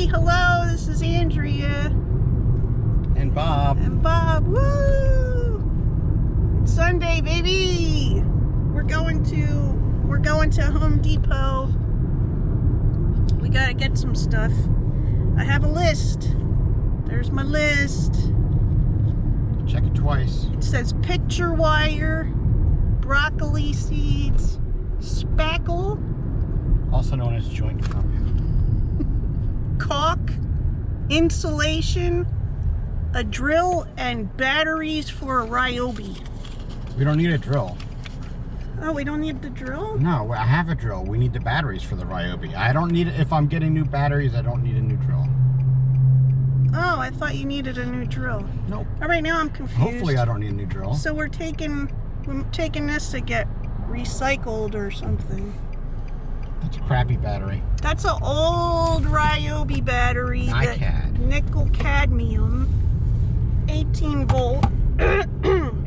Hello, this is Andrea. And Bob. Woo! It's Sunday, baby. We're going to Home Depot. We gotta get some stuff. I have a list. There's my list. Check it twice. It says picture wire, broccoli seeds, spackle, Also known as joint compound. caulk, insulation, a drill, and batteries for a Ryobi. We don't need a drill. Oh, we don't need the drill? No, I have a drill. We need the batteries for the Ryobi. I don't need it. If I'm getting new batteries, I don't need a new drill. Oh, I thought you needed a new drill. Nope. All right, now I'm confused. Hopefully I don't need a new drill. So we're taking this to get recycled or something. That's a crappy battery. That's an old Ryobi battery. NiCad. Nickel cadmium, 18 volt.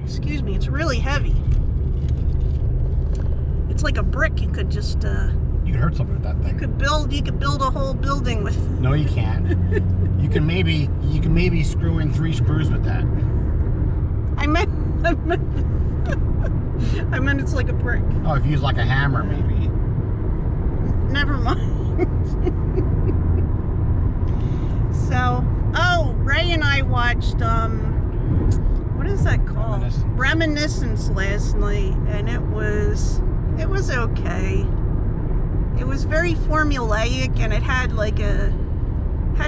Excuse me, it's really heavy. It's like a brick. You could just You could hurt something with that thing. you could build a whole building with. No, you can't. You can maybe screw in 3 screws with that. I meant it's like a brick. Oh, if you use like a hammer, maybe. Never mind. So, Ray and I watched what is that called? Reminiscence last night, and it was okay. It was very formulaic, and it had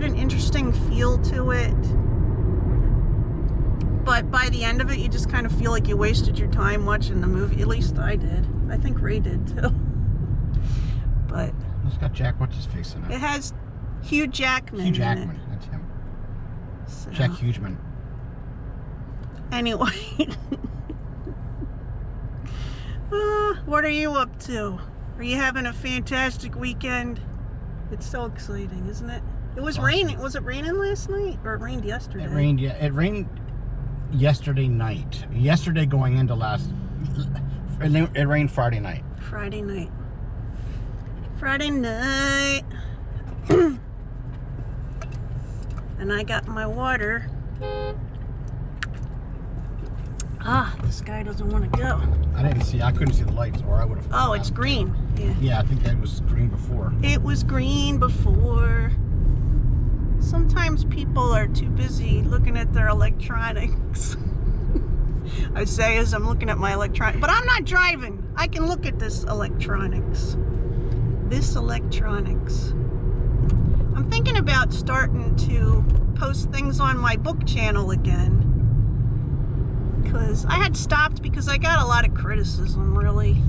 an interesting feel to it. But by the end of it, you just kind of feel like you wasted your time watching the movie. At least I did. I think Ray did too. But it's got Jack, what's his face in it? It has Hugh Jackman. Hugh Jackman, that's him. So, Jack Hugeman. Anyway. What are you up to? Are you having a fantastic weekend? It's so exciting, isn't it? It was raining. Was it raining last night? Or it rained yesterday? It rained yesterday night. Yesterday going into it rained Friday night. Friday night. And I got my water. This guy doesn't want to go. I couldn't see the lights, or I would have. Oh, it's green. Yeah. Yeah, I think that was green before. It was green before. Sometimes people are too busy looking at their electronics. I say as I'm looking at my electronics, but I'm not driving. I can look at this electronics. I'm thinking about starting to post things on my book channel again. Because I had stopped because I got a lot of criticism, really.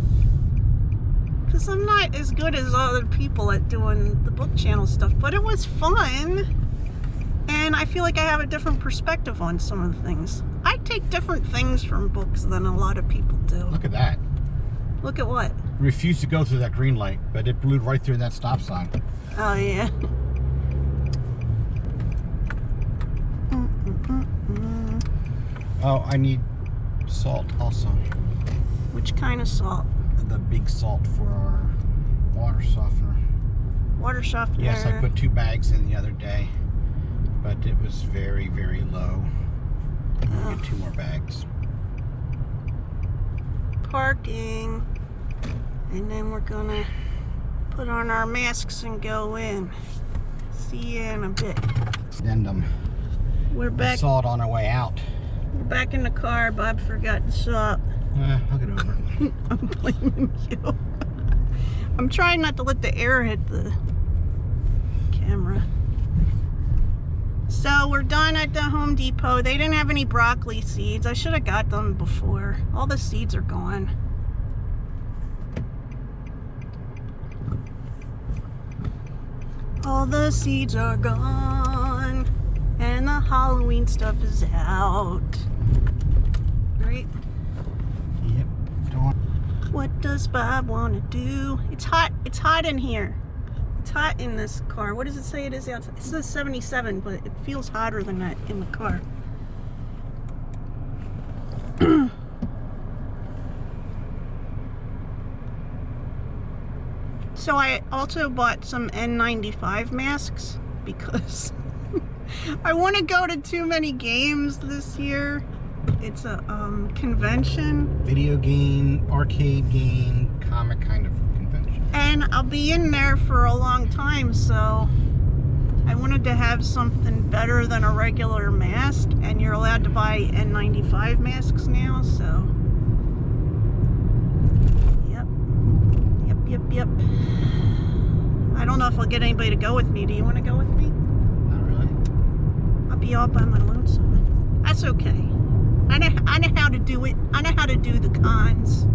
Because I'm not as good as other people at doing the book channel stuff. But it was fun. And I feel like I have a different perspective on some of the things. I take different things from books than a lot of people do. Look at that. Look at what? Refused to go through that green light, but it blew right through that stop sign. Oh, yeah. Oh, I need salt also. Which kind of salt? The big salt for our water softener. Water softener. Yes, I put 2 bags in the other day, but it was very, very low. I'm gonna get 2 more bags. Parking. And then we're gonna put on our masks and go in. See you in a bit. Addendum. We're back. We saw it on our way out. We're back in the car. Bob forgot the salt. I'll get over it. I'm blaming you. I'm trying not to let the air hit the camera. So we're done at the Home Depot. They didn't have any broccoli seeds. I should have got them before. All the seeds are gone. All the seeds are gone. And the Halloween stuff is out. Right? Yep. What does Bob want to do? It's hot. It's hot in here. It's hot in this car. What does it say it is outside? It says 77, but it feels hotter than that in the car. So I also bought some N95 masks because I want to go to too many games this year. It's a convention. Video game, arcade game, comic kind of convention. And I'll be in there for a long time, so I wanted to have something better than a regular mask, and you're allowed to buy N95 masks now, so yep. I don't know if I'll get anybody to go with me. Do you want to go with me? Not really. I'll be all by my lonesome. That's okay. I know how to do it. I know how to do the cons.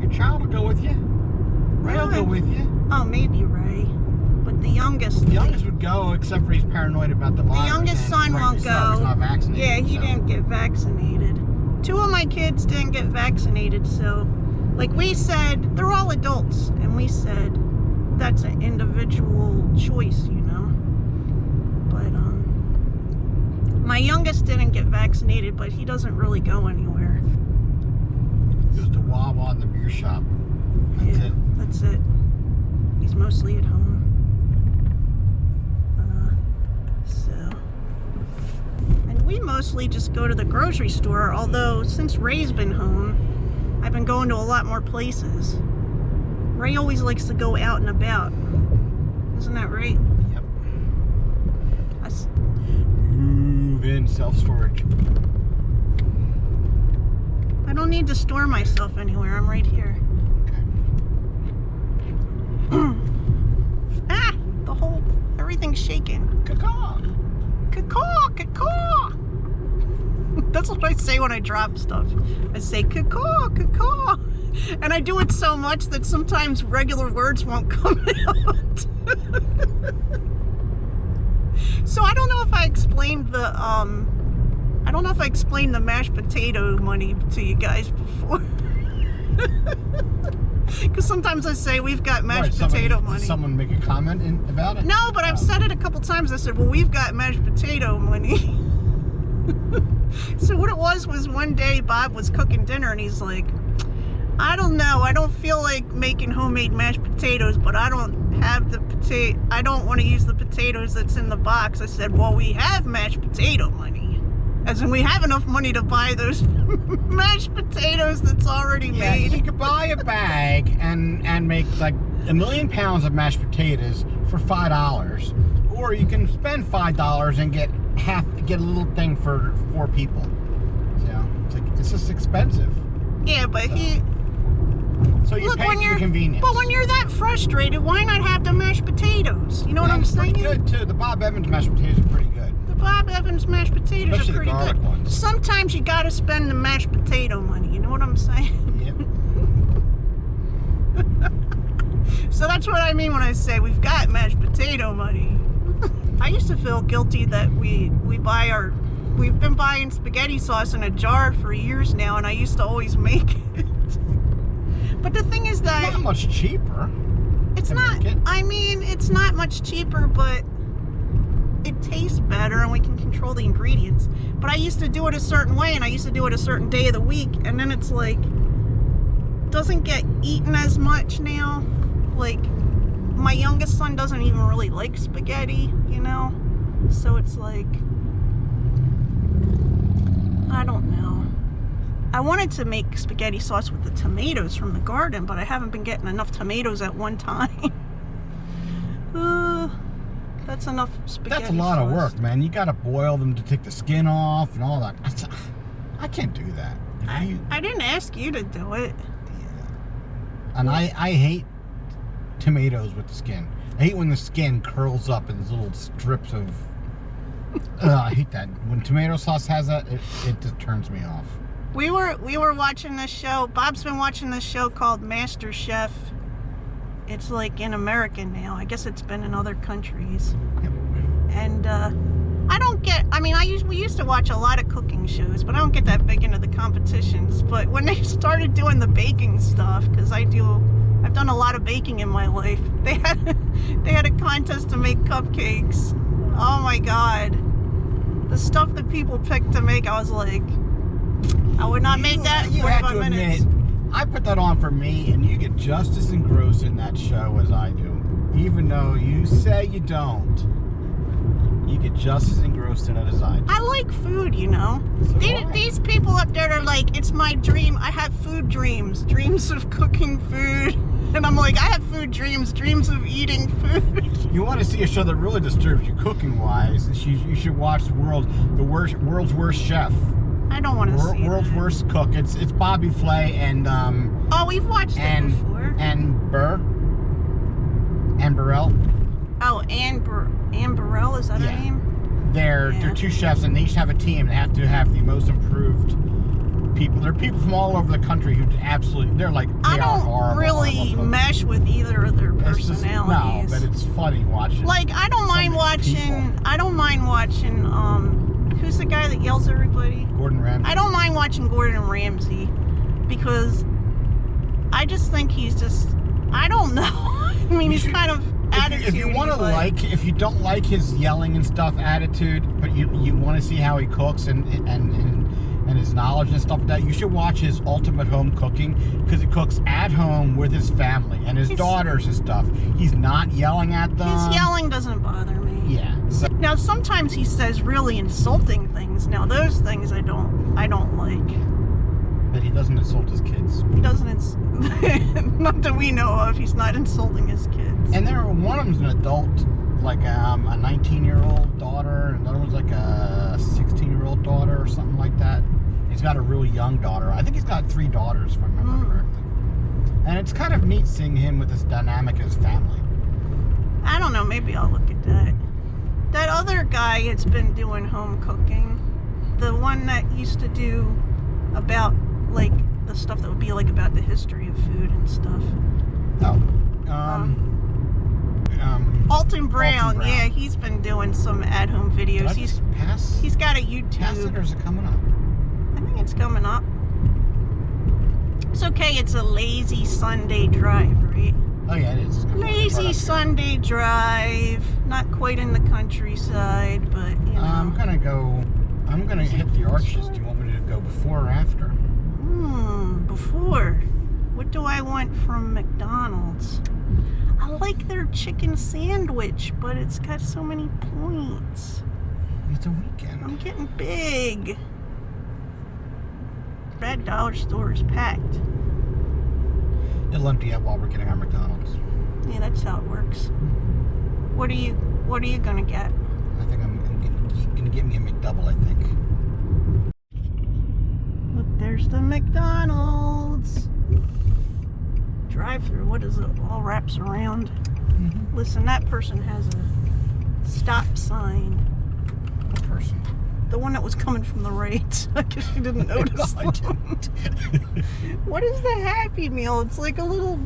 Your child will go with you. Ray will go with you. Oh, maybe Ray. But the youngest... The youngest would go, except for he's paranoid about the virus. The youngest son won't go. He's not vaccinated. Yeah, he didn't get vaccinated. 2 of my kids didn't get vaccinated, so... Like we said, they're all adults, and we said that's an individual choice, you know. But my youngest didn't get vaccinated, but he doesn't really go anywhere. Goes to Wawa and the beer shop. That's it. That's it. He's mostly at home. And we mostly just go to the grocery store, although since Ray's been home, I've been going to a lot more places. Ray always likes to go out and about. Isn't that right? Yep. Move in self-storage. I don't need to store myself anywhere. I'm right here. Okay. Everything's shaking. Caw-caw. Caw-caw, caw-caw. That's what I say when I drop stuff. I say caw-caw, caw-caw. And I do it so much that sometimes regular words won't come out. So I don't know if I explained the mashed potato money to you guys before. Because sometimes I say we've got mashed potato money. Did someone make a comment about it? No, but I've said it a couple times. I said, well, we've got mashed potato money. So what it was one day Bob was cooking dinner and he's like, I don't know, I don't feel like making homemade mashed potatoes, but I don't have I don't want to use the potatoes that's in the box. I said, well, we have mashed potato money. As in, we have enough money to buy those mashed potatoes that's already made. Yeah, you could buy a bag and make like 1,000,000 pounds of mashed potatoes for $5, or you can spend $5 and get a little thing for 4 people. So it's just expensive. Yeah, but So you pay for the convenience. But when you're that frustrated, why not have the mashed potatoes? You know what I'm saying? Pretty good too. The Bob Evans mashed potatoes are pretty good. The Bob Evans mashed potatoes Especially are pretty the garlic good. ones. Sometimes you gotta spend the mashed potato money. You know what I'm saying? Yep. So that's what I mean when I say we've got mashed potato money. I used to feel guilty that we've been buying spaghetti sauce in a jar for years now, and I used to always make it. But the thing is that It's not much cheaper. it's not. I mean, it's not much cheaper, but it tastes better, and we can control the ingredients. But I used to do it a certain way, and I used to do it a certain day of the week, and then it's like doesn't get eaten as much now. Like my youngest son doesn't even really like spaghetti, you know. So it's like I don't know. I wanted to make spaghetti sauce with the tomatoes from the garden, but I haven't been getting enough tomatoes at one time. That's enough spaghetti That's a lot sauce. of work, man. You gotta boil them to take the skin off and all that. I can't do that. I didn't ask you to do it. Yeah. And I hate tomatoes with the skin. I hate when the skin curls up in these little strips of... I hate that. When tomato sauce has that, it just turns me off. We were watching this show. Bob's been watching this show called Master Chef. It's like in America now. I guess it's been in other countries. Yep. And I don't get. I mean, we used to watch a lot of cooking shows, but I don't get that big into the competitions. But when they started doing the baking stuff, because I've done a lot of baking in my life. They had a contest to make cupcakes. Oh my God, the stuff that people picked to make, I was like, I would not make that in 45 minutes. I put that on for me, and you get just as engrossed in that show as I do, even though you say you don't. You get just as engrossed in it as I do. I like food, you know. So do I. These people up there are like, it's my dream. I have food dreams of cooking food. And I'm like, I have food dreams of eating food. You want to see a show that really disturbs you cooking-wise? You should watch World's Worst Chef. I don't want to see World's that. Worst Cook. It's Bobby Flay and Oh, we've watched it before. and Burrell. Oh, Ann Burrell, is that her name? They're two chefs, and they each have a team. They have to have the most improved people. They're people from all over the country who absolutely, they're like, I are don't horrible, really horrible mesh with either of their cooks. personalities. No, but it's funny watching. Like, I don't mind watching, who's the guy that yells at everybody? Gordon Ramsay. I don't mind watching Gordon Ramsay because I just think he's just, I don't know. I mean, he's kind of attitude. If you want to if you don't like his yelling and stuff attitude, but you want to see how he cooks and his knowledge and stuff like that, you should watch his Ultimate Home Cooking, because he cooks at home with his family and his daughters and stuff. He's not yelling at them. His yelling doesn't bother me. Yeah. So, Now sometimes he says really insulting things. Now those things I don't like. but he doesn't insult his kids. He doesn't. Not that we know of. He's not insulting his kids. And one of them's an adult, like a 19-year-old daughter, and another one's like a 16-year-old daughter or something like that. He's got a really young daughter. I think he's got 3 daughters, if I remember correctly. And it's kind of neat seeing him with this dynamic of his family. I don't know. Maybe I'll look at that. That other guy that's been doing home cooking, the one that used to do about like the stuff that would be like about the history of food and stuff. Oh. Alton Brown, yeah, he's been doing some at-home videos. He's got a YouTube. Pass it, or is it coming up? I think it's coming up. It's okay. It's a lazy Sunday drive, right? Oh yeah, it is. Lazy Sunday drive. Not quite in the countryside, but you know. I'm gonna hit the arches. Do you want me to go before or after? Before. What do I want from McDonald's? I like their chicken sandwich, but it's got so many points. It's a weekend. I'm getting big. That dollar store is packed. It'll empty out while we're getting our McDonald's. Yeah, that's how it works. What are you gonna get? I think I'm gonna get me a McDouble, I think. Look, there's the McDonald's. Drive-through, what is it? All wraps around. Listen, that person has a stop sign. What person? The one that was coming from the right. I guess you didn't notice. I didn't. What is the Happy Meal? It's like a little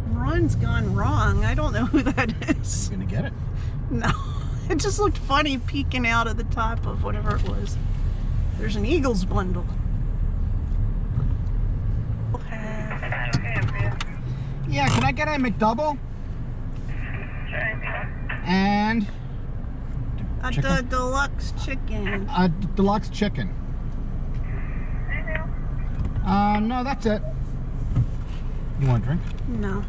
run's gone wrong. I don't know who that is. You gonna get it? No. It just looked funny peeking out of the top of whatever it was. There's an Eagles bundle. Yeah, can I get a McDouble? And The deluxe chicken. a deluxe chicken. No, that's it. You want a drink? No.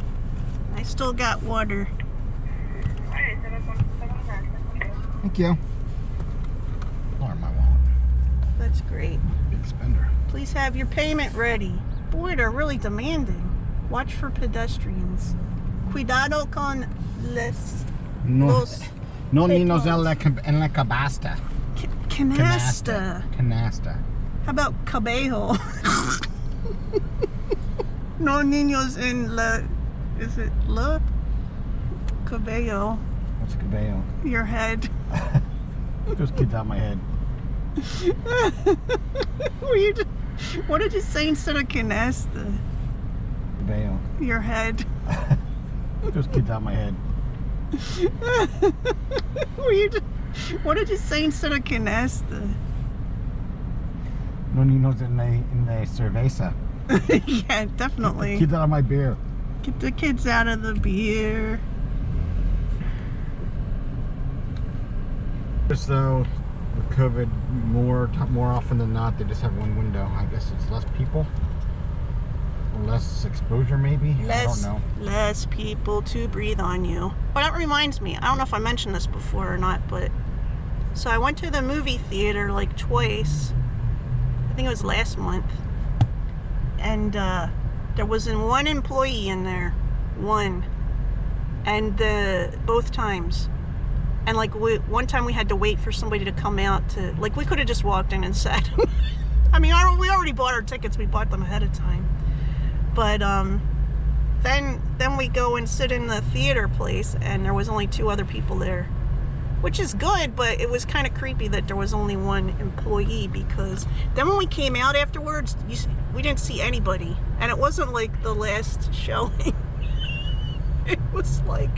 I still got water. Thank you. Or my wallet. That's great. Big spender. Please have your payment ready. Boy, they're really demanding. Watch for pedestrians. Cuidado con los No niños en la cabasta. canasta. Canasta. How about cabello? No niños en la... Is it la? Cabello. What's cabello? Your head. Just kids out my head. What did you say instead of canasta? Cabello. Your head. Just kids out my head. What did you say instead of canasta? No niños en la cerveza. Yeah, definitely. Kids out of my beer. Get the kids out of the beer. Just though with COVID, more often than not, they just have one window. I guess it's less people. less exposure maybe. I don't know. Less people to breathe on you. But that reminds me, I don't know if I mentioned this before or not, but so I went to the movie theater like twice. I think it was last month. And there wasn't one employee in there. One. And both times. And like one time we had to wait for somebody to come out to, like, we could have just walked in and sat. I mean, we already bought our tickets. We bought them ahead of time. But then we go and sit in the theater place, and there was only 2 other people there, which is good, but it was kind of creepy that there was only one employee, because then when we came out afterwards, we didn't see anybody, and it wasn't like the last showing. It was like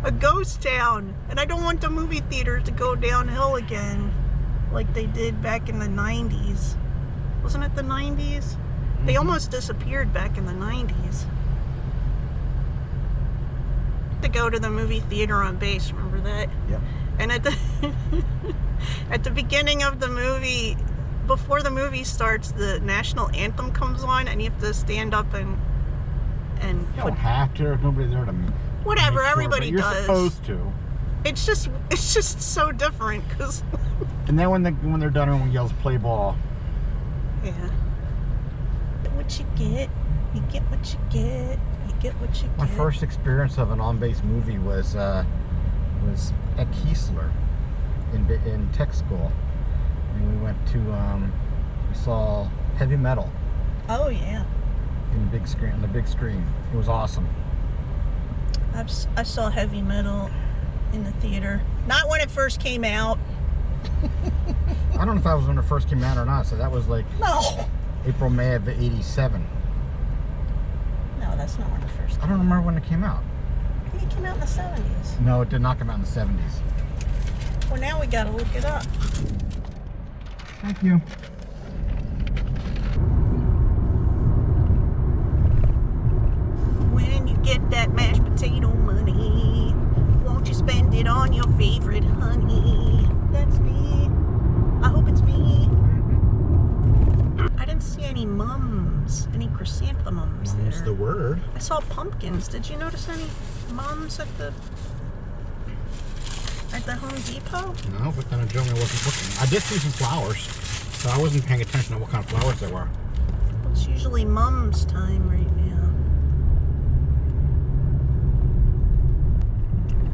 a ghost town, and I don't want the movie theater to go downhill again like they did back in the 90s. Wasn't it the 90s? They almost disappeared back in the 90s. To go to the movie theater on base, remember that? Yep. And at the beginning of the movie, before the movie starts, the national anthem comes on, and you have to stand up and you don't have to. There's nobody there to whatever, make sure, everybody but you're does. Supposed to. It's just so different, because And then when they're done, everyone yells "play ball." yeah. Get what you get. You get what you get. You get what you get. My first experience of an on-base movie was at Keesler in tech school, and we went to we saw Heavy Metal. Oh yeah. On the big screen. It was awesome. I saw Heavy Metal in the theater. Not when it first came out. I don't know if that was when it first came out or not. So that was like No. April, May of '87. No, that's not when it first came out. I don't remember when it came out. I think it came out in the 70s. No, it did not come out in the 70s. Well, now we gotta look it up. Thank you. When you get that mashed potato money, won't you spend it on your favorite honey? That's me. I hope it's me. I didn't see any mums, any chrysanthemums there. That's the word. I saw pumpkins. Did you notice any mums at the Home Depot? No, but then Joe wasn't looking. I did see some flowers, so I wasn't paying attention to what kind of flowers they were. It's usually mums time right now.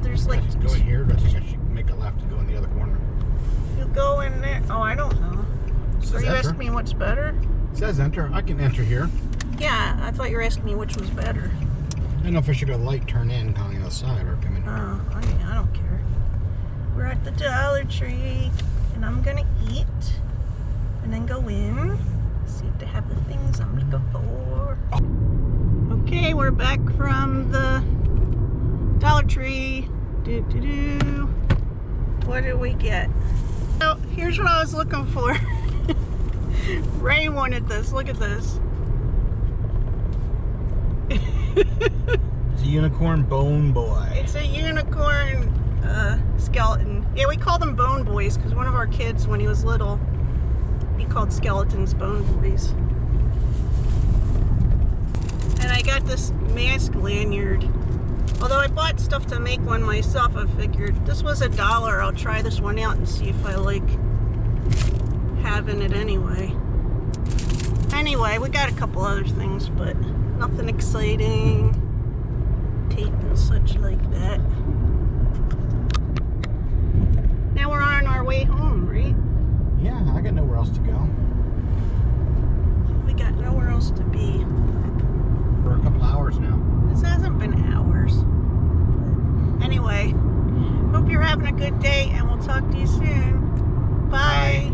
There's like... Let's go in here, but I think I should make a left and go in the other corner. You go in there. Oh, I don't know. Are you asking me what's better? It says enter. I can enter here. Yeah, I thought you were asking me which was better. I don't know if I should go light turn in on the other side or come in. Oh, I don't care. We're at the Dollar Tree, and I'm gonna eat, and then go in, see if they have the things I'm looking for. Okay, we're back from the Dollar Tree. What did we get? So here's what I was looking for. Ray wanted this. Look at this. It's a unicorn bone boy. It's a unicorn skeleton. Yeah, we call them bone boys because one of our kids, when he was little, he called skeletons bone boys. And I got this mask lanyard. Although I bought stuff to make one myself, I figured this was $1. I'll try this one out and see if I like having it anyway. Anyway, we got a couple other things, but nothing exciting. Tape and such like that. Now we're on our way home, right? Yeah, I got nowhere else to go. We got nowhere else to be. For a couple hours now. This hasn't been hours. But anyway, hope you're having a good day, and we'll talk to you soon. Bye.